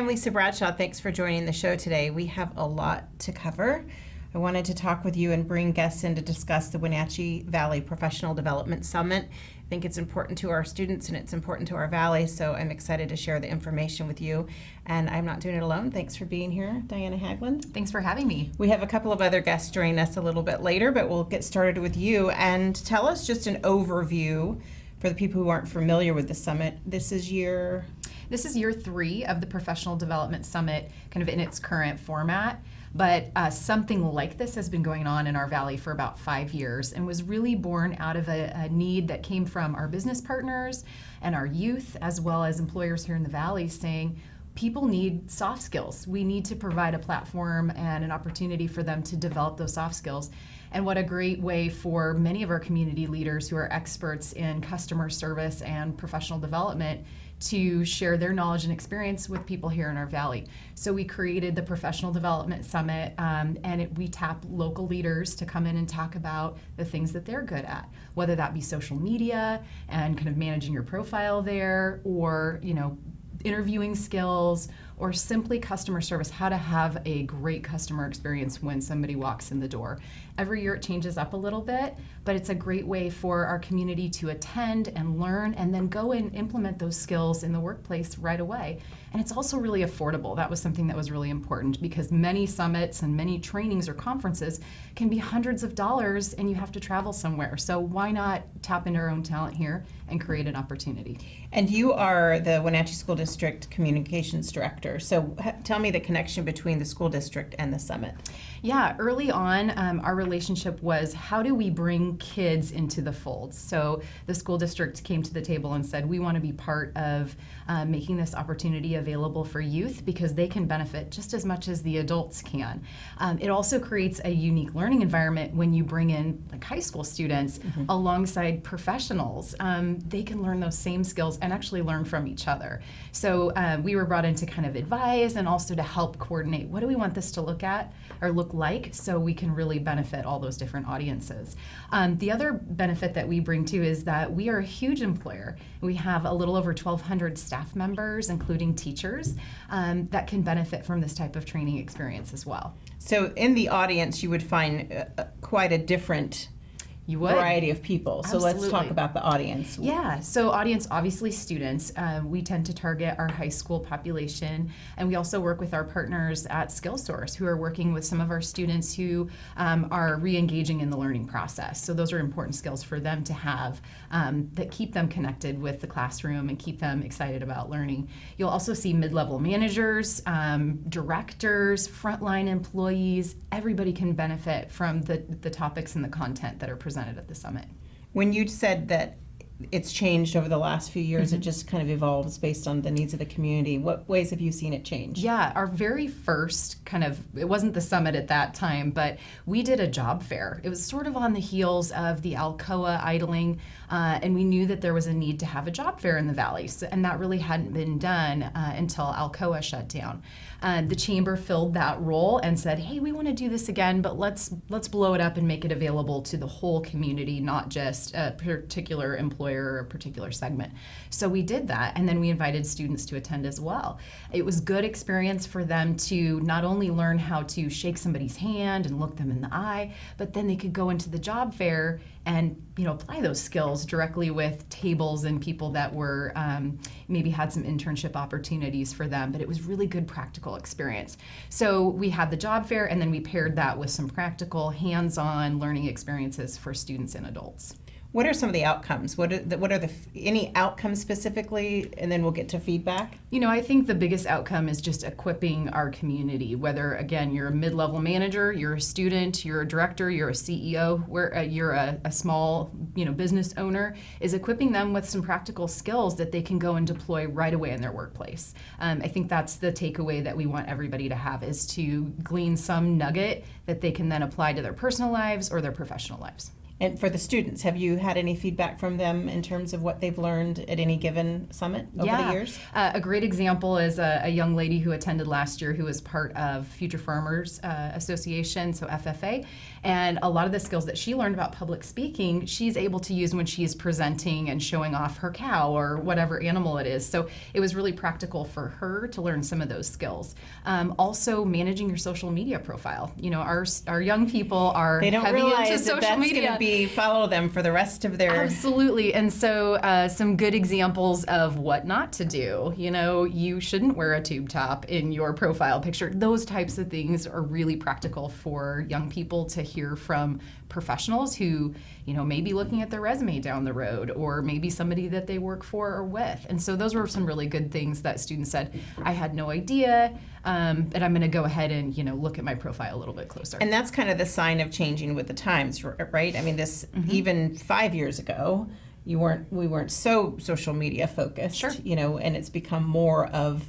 I'm Lisa Bradshaw. Thanks for joining the show today. We have a lot to cover. I wanted to talk with you and bring guests in to discuss the Wenatchee Valley Professional Development Summit. I think it's important to our students and it's important to our valley, so I'm excited to share the information with you. And I'm not doing it alone. Thanks for being here, Diana Haglund. Thanks for having me. We have a couple of other guests joining us a little bit later, but we'll get started with you. And tell us just an overview for the people who aren't familiar with the summit. This is year 3 of the Professional Development Summit, kind of in its current format. But something like this has been going on in our valley for about 5 years and was really born out of a need that came from our business partners and our youth, as well as employers here in the valley, saying people need soft skills. We need to provide a platform and an opportunity for them to develop those soft skills. And what a great way for many of our community leaders who are experts in customer service and professional development to share their knowledge and experience with people here in our valley. So we created the Professional Development Summit, and we tap local leaders to come in and talk about the things that they're good at, whether that be social media and kind of managing your profile there, or interviewing skills, or simply customer service, how to have a great customer experience when somebody walks in the door. Every year it changes up a little bit, but it's a great way for our community to attend and learn and then go and implement those skills in the workplace right away. And it's also really affordable. That was something that was really important because many summits and many trainings or conferences can be hundreds of dollars and you have to travel somewhere. So why not tap into our own talent here and create an opportunity? And you are the Wenatchee School District Communications Director. So tell me the connection between the school district and the summit. Yeah, early on, our relationship was how do we bring kids into the fold? So the school district came to the table and said, we want to be part of making this opportunity available for youth because they can benefit just as much as the adults can. It also creates a unique learning environment when you bring in like high school students alongside professionals. They can learn those same skills and actually learn from each other. So we were brought in to kind of advise and also to help coordinate what do we want this to look like so we can really benefit all those different audiences. The other benefit that we bring too is that we are a huge employer. We have a little over 1,200 staff members, including teachers, that can benefit from this type of training experience as well. So in the audience, you would find quite a different variety of people. So Absolutely. Let's talk about the audience. Yeah, so audience, obviously students. We tend to target our high school population, and we also work with our partners at SkillSource who are working with some of our students who are re-engaging in the learning process. So those are important skills for them to have that keep them connected with the classroom and keep them excited about learning. You'll also see mid-level managers, directors, frontline employees. Everybody can benefit from the topics and the content that are presented at the summit. When you said that it's changed over the last few years, it just kind of evolves based on the needs of the community. What ways have you seen it change? Yeah, our very first it wasn't the summit at that time, but we did a job fair. It was sort of on the heels of the Alcoa idling, and we knew that there was a need to have a job fair in the valley, and that really hadn't been done until Alcoa shut down. The chamber filled that role and said, hey, we want to do this again, but let's blow it up and make it available to the whole community, not just a particular employer or a particular segment. So we did that, and then we invited students to attend as well. It was good experience for them to not only learn how to shake somebody's hand and look them in the eye, but then they could go into the job fair and apply those skills directly with tables and people that were maybe had some internship opportunities for them, but it was really good practical experience. So we had the job fair, and then we paired that with some practical hands-on learning experiences for students and adults. What are some of the outcomes? What are any outcomes specifically, and then we'll get to feedback? I think the biggest outcome is just equipping our community, whether, again, you're a mid-level manager, you're a student, you're a director, you're a CEO, you're a small business owner, is equipping them with some practical skills that they can go and deploy right away in their workplace. I think that's the takeaway that we want everybody to have, is to glean some nugget that they can then apply to their personal lives or their professional lives. And for the students, have you had any feedback from them in terms of what they've learned at any given summit over the years? A great example is a young lady who attended last year who was part of Future Farmers Association, so FFA. And a lot of the skills that she learned about public speaking, she's able to use when she's presenting and showing off her cow or whatever animal it is. So it was really practical for her to learn some of those skills. Also, managing your social media profile. You know, our young people are they don't heavy realize into social that's media. Going to be follow them for the rest of their Absolutely. And so some good examples of what not to do. You know, you shouldn't wear a tube top in your profile picture. Those types of things are really practical for young people to hear from professionals who, you know, may be looking at their resume down the road, or maybe somebody that they work for or with. And so those were some really good things that students said, I had no idea, and I'm going to go ahead and, you know, look at my profile a little bit closer. And that's kind of the sign of changing with the times, right? I mean, this even 5 years ago, we weren't so social media focused, Sure. you know, and it's become more of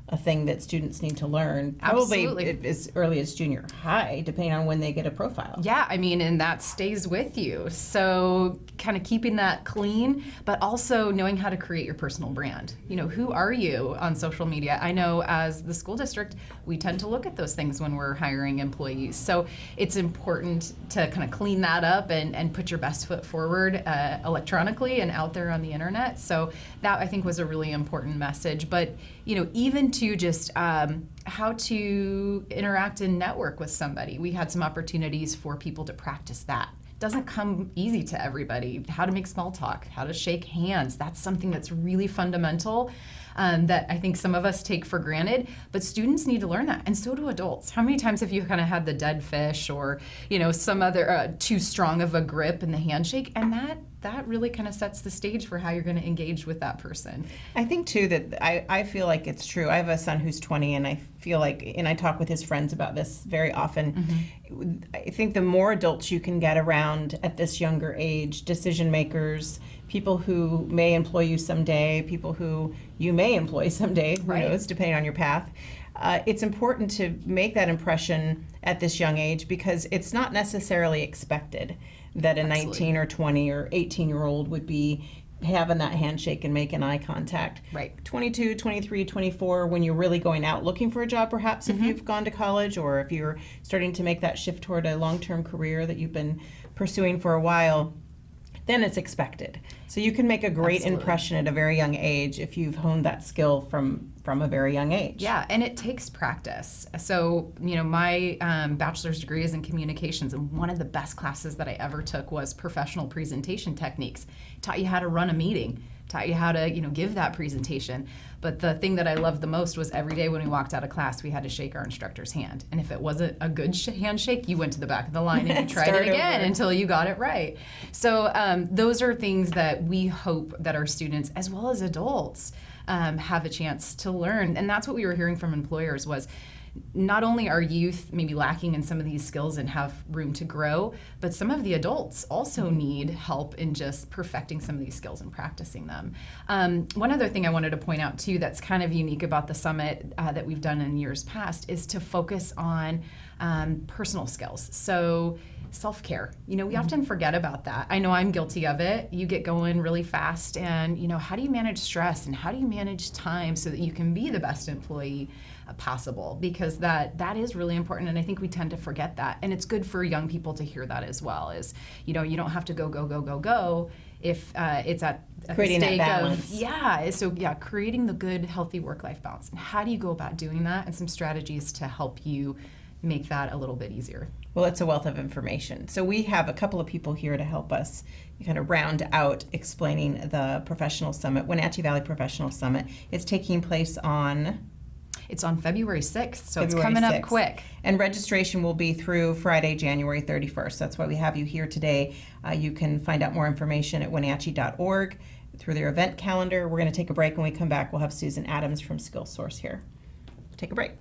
a thing that students need to learn, probably Absolutely. as early as junior high, depending on when they get a profile. Yeah, I mean, and that stays with you. So kind of keeping that clean, but also knowing how to create your personal brand. You know, who are you on social media? I know as the school district, we tend to look at those things when we're hiring employees. So it's important to kind of clean that up and put your best foot forward electronically and out there on the internet. So that, I think, was a really important message. But, you know, even to just how to interact and network with somebody. We had some opportunities for people to practice that. It doesn't come easy to everybody. How to make small talk, how to shake hands. That's something that's really fundamental that I think some of us take for granted, but students need to learn that, and so do adults. How many times have you kind of had the dead fish or, you know, some other too strong of a grip in the handshake, and that really kind of sets the stage for how you're going to engage with that person. I think too that I feel like it's true. I have a son who's 20, and I feel like, and I talk with his friends about this very often. I think the more adults you can get around at this younger age, decision makers, people who may employ you someday, people who you may employ someday, who Right. knows, depending on your path. It's important to make that impression at this young age, because it's not necessarily expected that a Absolutely. 19 or 20 or 18-year-old would be having that handshake and making eye contact. Right. 22, 23, 24, when you're really going out looking for a job, perhaps, if you've gone to college, or if you're starting to make that shift toward a long-term career that you've been pursuing for a while, then it's expected. So you can make a great Absolutely. impression at a very young age if you've honed that skill from a very young age. Yeah, and it takes practice. So, you know, my bachelor's degree is in communications, and one of the best classes that I ever took was professional presentation techniques. Taught you how to run a meeting, taught you how to, you know, give that presentation. But the thing that I loved the most was every day when we walked out of class, we had to shake our instructor's hand. And if it wasn't a good handshake, you went to the back of the line and you tried Start it again over. until you got it right. So those are things that we hope that our students, as well as adults, have a chance to learn. And that's what we were hearing from employers was, not only are youth maybe lacking in some of these skills and have room to grow, but some of the adults also need help in just perfecting some of these skills and practicing them. One other thing I wanted to point out too that's kind of unique about the summit that we've done in years past is to focus on personal skills. So self-care. You know, we often forget about that. I know I'm guilty of it. You get going really fast, and, you know, how do you manage stress and how do you manage time so that you can be the best employee possible? Because that is really important, and I think we tend to forget that. And it's good for young people to hear that as well, is, you know, you don't have to go if it's at Creating the that stake balance. of creating the good, healthy work-life balance. And how do you go about doing that, and some strategies to help you make that a little bit easier. Well, it's a wealth of information. So we have a couple of people here to help us kind of round out explaining the Professional Summit, Wenatchee Valley Professional Summit. It's taking place on It's on February 6th, so it's February coming 6th. up quick. And registration will be through Friday, January 31st. That's why we have you here today. You can find out more information at wenatchee.org through their event calendar. We're going to take a break. When we come back, we'll have Susan Adams from SkillSource here. Take a break.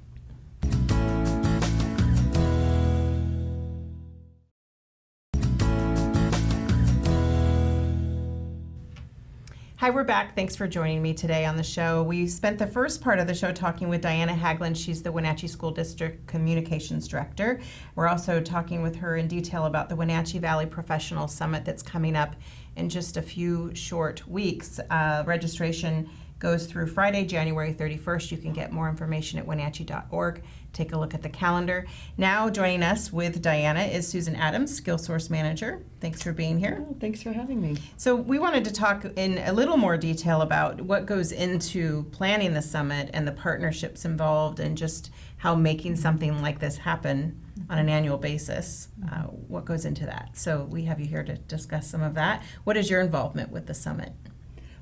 Hi, we're back. Thanks for joining me today on the show. We spent the first part of the show talking with Diana Haglund. She's the Wenatchee School District Communications Director. We're also talking with her in detail about the Wenatchee Valley Professional Summit that's coming up in just a few short weeks. Registration goes through Friday, January 31st. You can get more information at wenatchee.org. Take a look at the calendar. Now joining us with Diana is Susan Adams, SkillSource Manager. Thanks for being here. Oh, thanks for having me. So we wanted to talk in a little more detail about what goes into planning the summit and the partnerships involved and just how making something like this happen on an annual basis, what goes into that. So we have you here to discuss some of that. What is your involvement with the summit?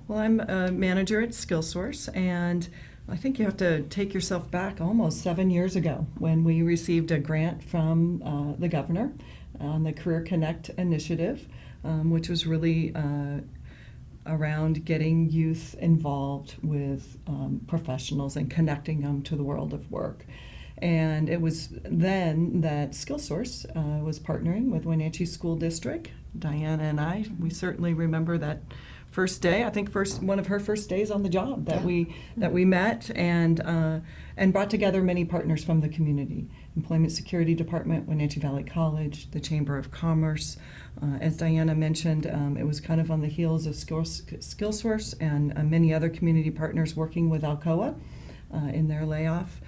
Well, I'm a manager at SkillSource, and I think you have to take yourself back almost 7 years ago when we received a grant from the governor on the Career Connect initiative, which was really around getting youth involved with professionals and connecting them to the world of work. And it was then that SkillSource was partnering with Wenatchee School District. Diana and I, we certainly remember that first day. I think one of her first days on the job that we met and brought together many partners from the community. Employment Security Department, Wenatchee Valley College, the Chamber of Commerce. As Diana mentioned, it was kind of on the heels of SkillSource and many other community partners working with Alcoa in their layoff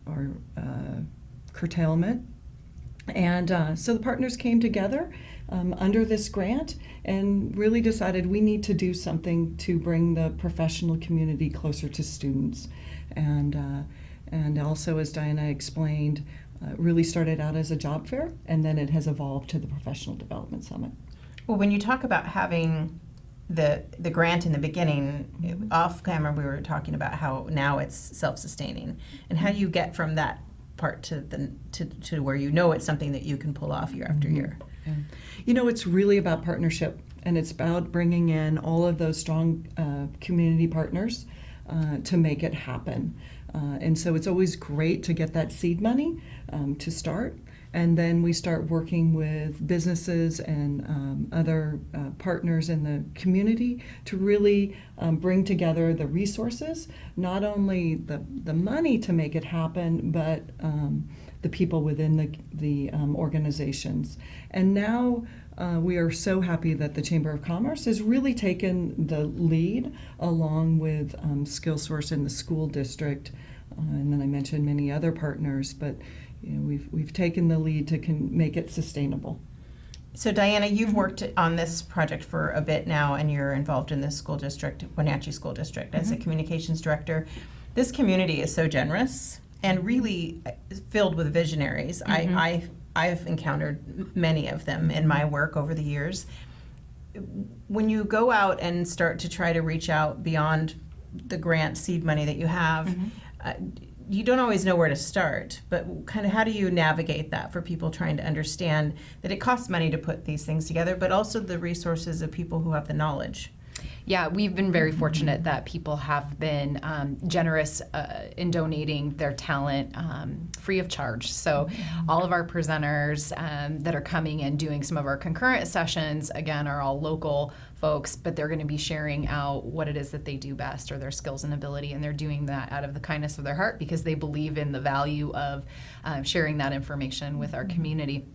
or curtailment. And so the partners came together under this grant and really decided we need to do something to bring the professional community closer to students. And also, as Diana explained, really started out as a job fair, and then it has evolved to the Professional Development Summit. Well, when you talk about having the grant in the beginning, off camera we were talking about how now it's self-sustaining, and how do you get from that part to where you know it's something that you can pull off year after year? Yeah. You know, it's really about partnership, and it's about bringing in all of those strong community partners to make it happen. And so it's always great to get that seed money to start, and then we start working with businesses and other partners in the community to really bring together the resources, not only the money to make it happen, but the people within the organizations. And now we are so happy that the Chamber of Commerce has really taken the lead along with SkillSource and the school district. And then I mentioned many other partners, but you know, we've taken the lead to make it sustainable. So Diana, you've worked on this project for a bit now, and you're involved in the school district, Wenatchee School District, as a communications director. This community is so generous and really filled with visionaries. I've encountered many of them in my work over the years. When you go out and start to try to reach out beyond the grant seed money that you have, you don't always know where to start, but kind of how do you navigate that for people trying to understand that it costs money to put these things together, but also the resources of people who have the knowledge? Yeah, we've been very fortunate that people have been generous in donating their talent free of charge. So all of our presenters that are coming and doing some of our concurrent sessions, again, are all local folks, but they're going to be sharing out what it is that they do best or their skills and ability, and they're doing that out of the kindness of their heart because they believe in the value of sharing that information with our community.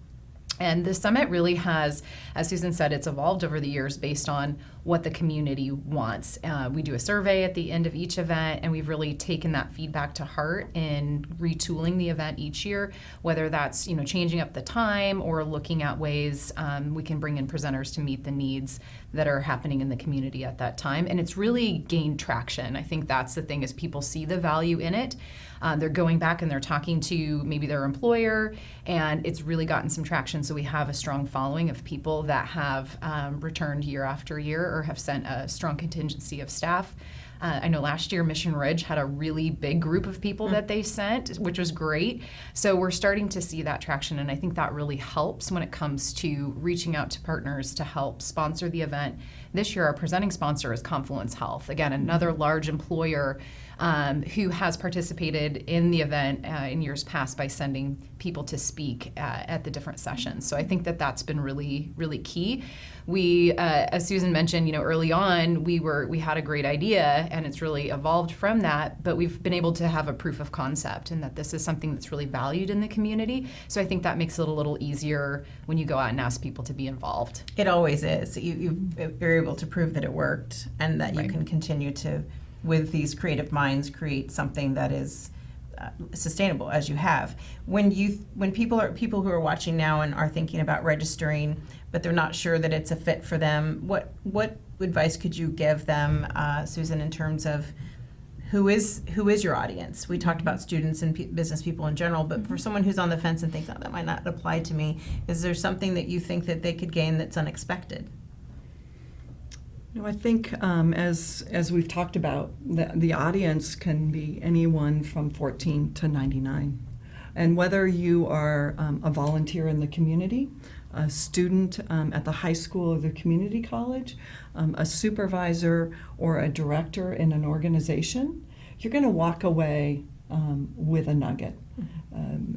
And the summit really has, as Susan said, it's evolved over the years based on what the community wants. We do a survey at the end of each event, and we've really taken that feedback to heart in retooling the event each year, whether that's changing up the time or looking at ways we can bring in presenters to meet the needs that are happening in the community at that time. And it's really gained traction. I think that's the thing, is people see the value in it. They're going back and they're talking to maybe their employer, and it's really gotten some traction. So we have a strong following of people that have returned year after year or have sent a strong contingency of staff. I know last year Mission Ridge had a really big group of people that they sent, which was great. So we're starting to see that traction, and I think that really helps when it comes to reaching out to partners to help sponsor the event. This year our presenting sponsor is Confluence Health, again, another large employer who has participated in the event in years past by sending people to speak at the different sessions. So I think that that's been really, really key. We, as Susan mentioned, early on, we had a great idea, and it's really evolved from that, but we've been able to have a proof of concept, and that this is something that's really valued in the community. So I think that makes it a little easier when you go out and ask people to be involved. It always is. You're able to prove that it worked, and that you Right. can continue to, with these creative minds, create something that is sustainable, as you have. When people who are watching now and are thinking about registering, but they're not sure that it's a fit for them, what advice could you give them, Susan, in terms of who is your audience? We talked about students and business people in general, but for someone who's on the fence and thinks, oh, that might not apply to me, is there something that you think that they could gain that's unexpected? I think as we've talked about, the audience can be anyone from 14 to 99. And whether you are a volunteer in the community, a student at the high school or the community college, a supervisor or a director in an organization, you're going to walk away with a nugget.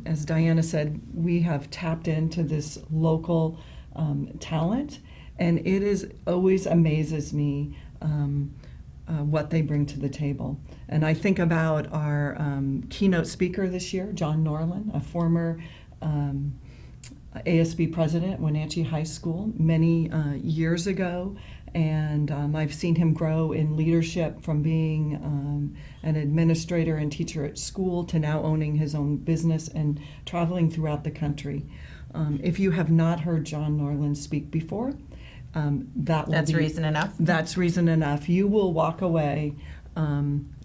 As Diana said, we have tapped into this local talent, and it always amazes me what they bring to the table. And I think about our keynote speaker this year, John Norland, a former ASB president at Wenatchee High School many years ago, and I've seen him grow in leadership from being an administrator and teacher at school to now owning his own business and traveling throughout the country. If you have not heard John Norland speak before, that's reason enough. That's reason enough. You will walk away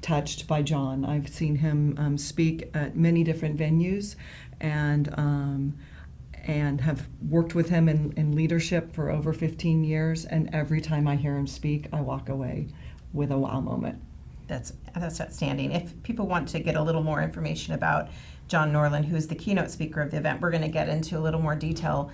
touched by John. I've seen him speak at many different venues, and have worked with him in leadership for over 15 years. And every time I hear him speak, I walk away with a wow moment. That's outstanding. If people want to get a little more information about John Norland, who's the keynote speaker of the event, we're going to get into a little more detail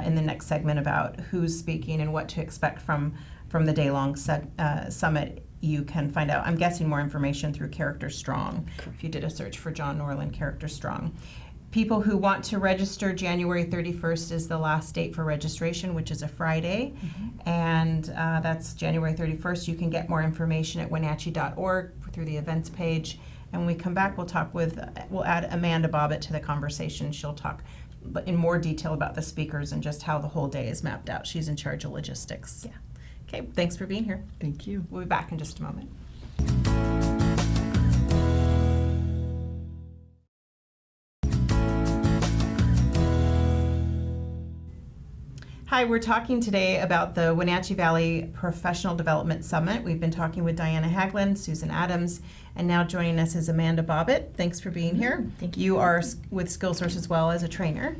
in the next segment about who's speaking and what to expect from the day-long summit. You can find out, I'm guessing, more information through Character Strong. If you did a search for John Norland, Character Strong. People who want to register, January 31st is the last date for registration, which is a Friday. And that's January 31st. You can get more information at wenatchee.org through the events page. And when we come back, we'll add Amanda Bobbitt to the conversation. She'll talk in more detail about the speakers and just how the whole day is mapped out. She's in charge of logistics. Yeah. Okay, thanks for being here. Thank you. We'll be back in just a moment. Hi, we're talking today about the Wenatchee Valley Professional Development Summit. We've been talking with Diana Haglund, Susan Adams, and now joining us is Amanda Bobbitt. Thanks for being here. Thank you. You are with SkillSource as well as a trainer.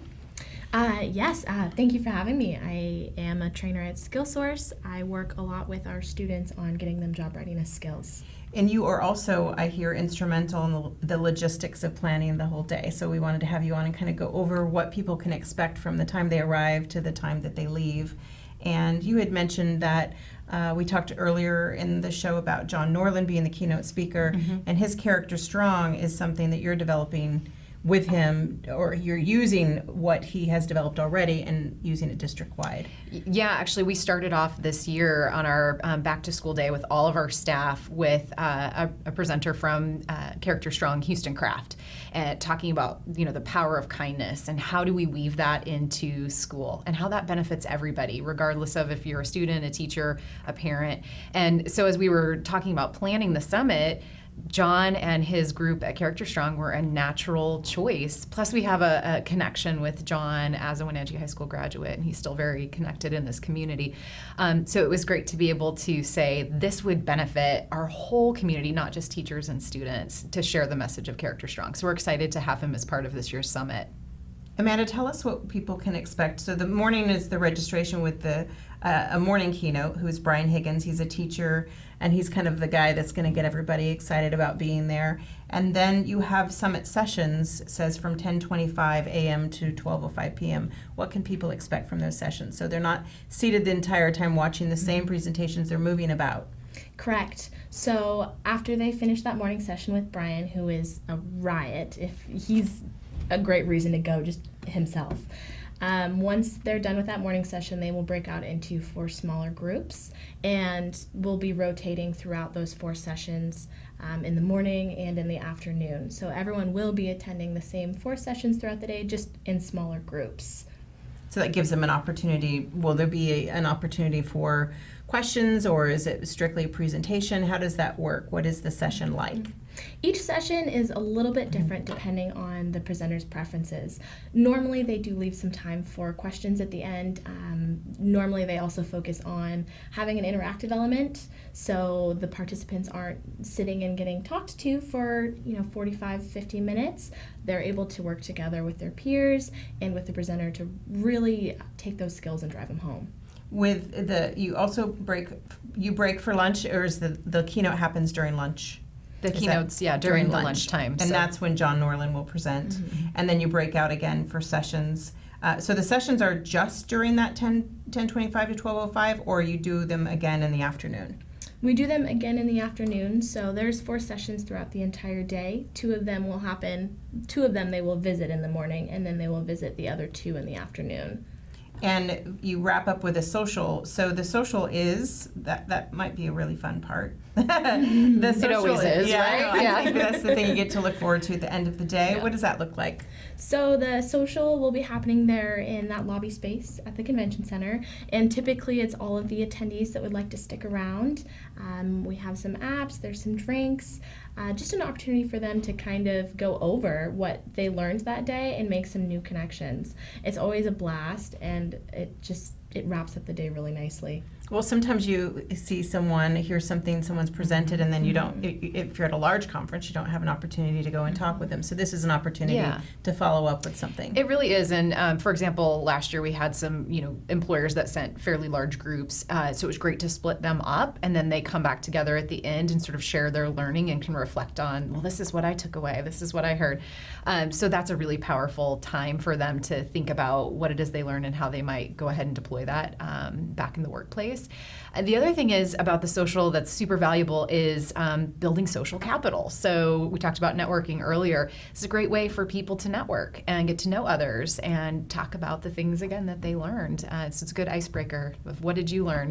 Yes, thank you for having me. I am a trainer at SkillSource. I work a lot with our students on getting them job readiness skills. And you are also, I hear, instrumental in the logistics of planning the whole day. So we wanted to have you on and kind of go over what people can expect from the time they arrive to the time that they leave. And you had mentioned that we talked earlier in the show about John Norland being the keynote speaker, and his Character Strong is something that you're developing with him, or you're using what he has developed already and using it district-wide. Yeah, actually, we started off this year on our back-to-school day with all of our staff with a presenter from Character Strong, Houston Craft, talking about the power of kindness and how do we weave that into school and how that benefits everybody, regardless of if you're a student, a teacher, a parent. And so as we were talking about planning the summit, John and his group at Character Strong were a natural choice. Plus, we have a connection with John as a Wenatchee High School graduate, and he's still very connected in this community. So it was great to be able to say this would benefit our whole community, not just teachers and students, to share the message of Character Strong. So we're excited to have him as part of this year's summit. Amanda, tell us what people can expect. So the morning is the registration with a morning keynote, who is Brian Higgins. He's a teacher, and he's kind of the guy that's going to get everybody excited about being there. And then you have summit sessions, it says from 10:25 a.m. to 12:05 p.m. What can people expect from those sessions? So they're not seated the entire time watching the same presentations, they're moving about. Correct. So after they finish that morning session with Brian, who is a riot, if he's a great reason to go just himself. Once they're done with that morning session, they will break out into 4 smaller groups, and we'll be rotating throughout those 4 sessions in the morning and in the afternoon. So everyone will be attending the same 4 sessions throughout the day, just in smaller groups. So that gives them an opportunity. Will there be an opportunity for questions, or is it strictly a presentation? How does that work? What is the session like? Each session is a little bit different depending on the presenter's preferences. Normally they do leave some time for questions at the end. Normally they also focus on having an interactive element, so the participants aren't sitting and getting talked to for 45-50 minutes. They're able to work together with their peers and with the presenter to really take those skills and drive them home. With you also break for lunch, or is the keynote happens during lunch? The keynotes, during the lunchtime. And that's when John Norland will present. Mm-hmm. And then you break out again for sessions. So the sessions are just during that 10:25 to 12:05, or you do them again in the afternoon? We do them again in the afternoon, so there's 4 sessions throughout the entire day. 2 of them they will visit in the morning, and then they will visit the other 2 in the afternoon. And you wrap up with a social. So the social is, that might be a really fun part. The social, It always is, right? I think that's the thing you get to look forward to at the end of the day. Yeah. What does that look like? So the social will be happening there in that lobby space at the convention center, and typically it's all of the attendees that would like to stick around. We have some apps, there's some drinks, just an opportunity for them to kind of go over what they learned that day and make some new connections. It's always a blast, and it wraps up the day really nicely. Well, sometimes you see hear something someone's presented, and then you don't, if you're at a large conference, you don't have an opportunity to go and talk with them. So this is an opportunity to follow up with something. It really is. And for example, last year we had some, employers that sent fairly large groups. So it was great to split them up, and then they come back together at the end and sort of share their learning and can reflect on, well, this is what I took away. This is what I heard. So that's a really powerful time for them to think about what it is they learned and how they might go ahead and deploy that back in the workplace. And the other thing is about the social that's super valuable is building social capital. So we talked about networking earlier. It's a great way for people to network and get to know others and talk about the things, again, that they learned. So it's a good icebreaker of what did you learn?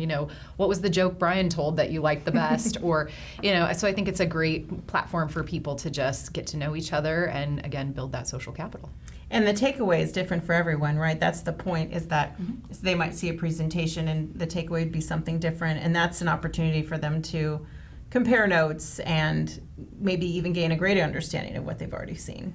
What was the joke Brian told that you liked the best? Or, so I think it's a great platform for people to just get to know each other and, again, build that social capital. And the takeaway is different for everyone, right? That's the point, is that they might see a presentation and the takeaway would be something different, and that's an opportunity for them to compare notes and maybe even gain a greater understanding of what they've already seen.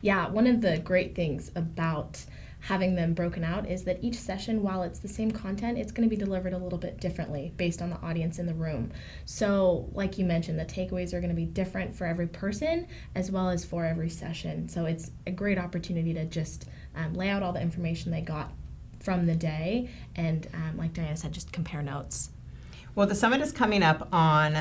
Yeah, one of the great things about having them broken out is that each session, while it's the same content, it's going to be delivered a little bit differently based on the audience in the room. So like you mentioned, the takeaways are going to be different for every person as well as for every session. So it's a great opportunity to just lay out all the information they got from the day and, like Diana said, just compare notes. Well, the summit is coming up on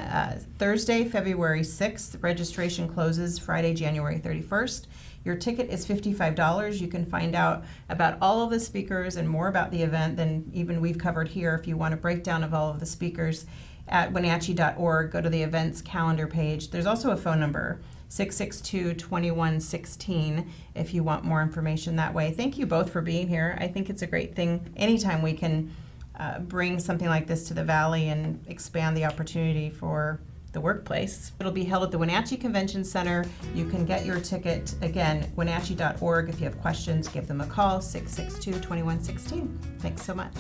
Thursday, February 6th. Registration closes Friday, January 31st. Your ticket is $55. You can find out about all of the speakers and more about the event than even we've covered here. If you want a breakdown of all of the speakers, at Wenatchee.org, go to the events calendar page. There's also a phone number, 662-2116, if you want more information that way. Thank you both for being here. I think it's a great thing anytime we can bring something like this to the Valley and expand the opportunity for the workplace. It'll be held at the Wenatchee Convention Center. You can get your ticket, again, Wenatchee.org. If you have questions, give them a call, 662-2116. Thanks so much.